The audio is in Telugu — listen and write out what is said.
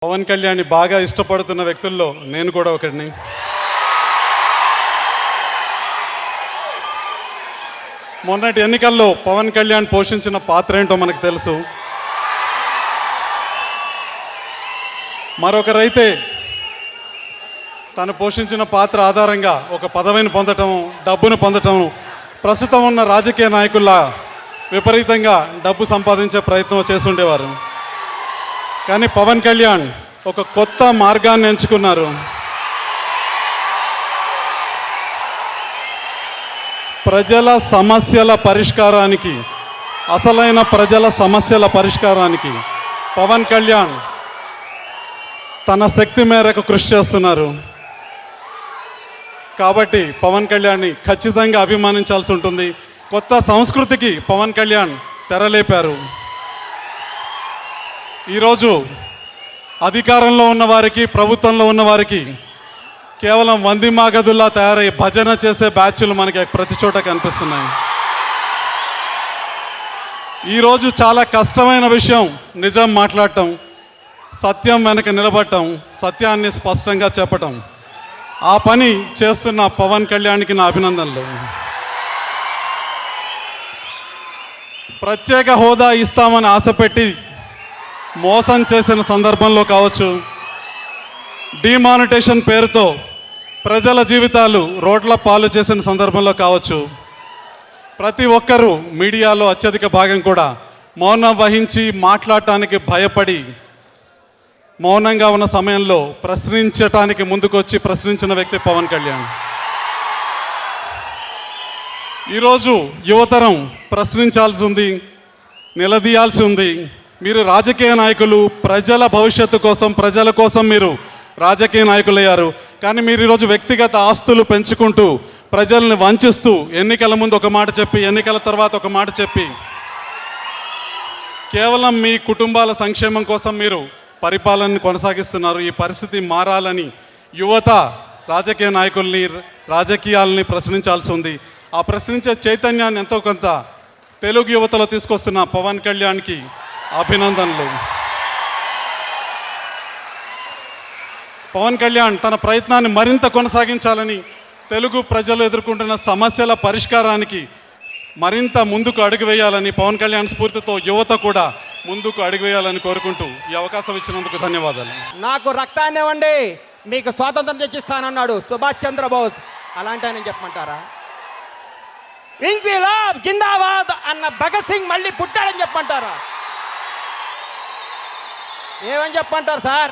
పవన్ కళ్యాణ్ బాగా ఇష్టపడుతున్న వ్యక్తుల్లో నేను కూడా ఒకడిని. మొన్నటి ఎన్నికల్లో పవన్ కళ్యాణ్ పోషించిన పాత్ర ఏంటో మనకు తెలుసు. మరొకరైతే తను పోషించిన పాత్ర ఆధారంగా ఒక పదవిని పొందటం, డబ్బును పొందటం, ప్రస్తుతం ఉన్న రాజకీయ నాయకుల్లా విపరీతంగా డబ్బు సంపాదించే ప్రయత్నం చేస్తుండేవారు. కానీ పవన్ కళ్యాణ్ ఒక కొత్త మార్గాన్ని ఎంచుకున్నారు. ప్రజల సమస్యల పరిష్కారానికి, అసలైన ప్రజల సమస్యల పరిష్కారానికి పవన్ కళ్యాణ్ తన శక్తి మేరకు కృషి చేస్తున్నారు. కాబట్టి పవన్ కళ్యాణ్ని ఖచ్చితంగా అభిమానించాల్సి ఉంటుంది. కొత్త సంస్కృతికి పవన్ కళ్యాణ్ తెరలేపారు. ఈరోజు అధికారంలో ఉన్నవారికి, ప్రభుత్వంలో ఉన్నవారికి కేవలం వంది మాగదుల్లా తయారై భజన చేసే బ్యాచ్లు మనకి ప్రతి చోట కనిపిస్తున్నాయి. ఈరోజు చాలా కష్టమైన విషయం నిజం మాట్లాడటం, సత్యం వెనక నిలబడటం, సత్యాన్ని స్పష్టంగా చెప్పటం. ఆ పని చేస్తున్న పవన్ కళ్యాణ్కి నా అభినందనలు. ప్రత్యేక హోదా ఇస్తామని ఆశపెట్టి మోసం చేసిన సందర్భంలో కావచ్చు, డిమానిటేషన్ పేరుతో ప్రజల జీవితాలు రోడ్ల పాలు చేసిన సందర్భంలో కావచ్చు, ప్రతి ఒక్కరూ మీడియాలో అత్యధిక భాగం కూడా మౌనం వహించి మాట్లాడటానికి భయపడి మౌనంగా ఉన్న సమయంలో ప్రశ్నించటానికి ముందుకొచ్చి ప్రశ్నించిన వ్యక్తి పవన్ కళ్యాణ్. ఈరోజు యువతరం ప్రశ్నించాల్సి ఉంది, నిలదీయాల్సి ఉంది. మీరు రాజకీయ నాయకులు, ప్రజల భవిష్యత్తు కోసం, ప్రజల కోసం మీరు రాజకీయ నాయకులయ్యారు. కానీ మీరు ఈరోజు వ్యక్తిగత ఆస్తులు పెంచుకుంటూ ప్రజల్ని వంచిస్తూ ఎన్నికల ముందు ఒక మాట చెప్పి, ఎన్నికల తర్వాత ఒక మాట చెప్పి, కేవలం మీ కుటుంబాల సంక్షేమం కోసం మీరు పరిపాలనని కొనసాగిస్తున్నారు. ఈ పరిస్థితి మారాలని యువత రాజకీయ నాయకుల్ని, రాజకీయాలని ప్రశ్నించాల్సి ఉంది. ఆ ప్రశ్నించే చైతన్యాన్ని ఎంతో కొంత తెలుగు యువతలో తీసుకొస్తున్న పవన్ కళ్యాణ్కి అభినందనలు. పవన్ కళ్యాణ్ తన ప్రయత్నాన్ని మరింత కొనసాగించాలని, తెలుగు ప్రజలు ఎదుర్కొంటున్న సమస్యల పరిష్కారానికి మరింత ముందుకు అడుగు వేయాలని, పవన్ కళ్యాణ్ స్ఫూర్తితో యువత కూడా ముందుకు అడుగు వేయాలని కోరుకుంటూ ఈ అవకాశం ఇచ్చినందుకు ధన్యవాదాలు. నాకు రక్తాన్ని ఇవ్వండి, మీకు స్వాతంత్రం తెచ్చిస్తానన్నాడు సుభాష్ చంద్రబోస్. అలాంటి ఆయన చెప్పమంటారా? ఇంక్విలాబ్ జిందాబాద్ అన్న భగత్ సింగ్ మళ్ళీ పుట్టాడని చెప్పమంటారా? ఏమని చెప్పంటారు సార్?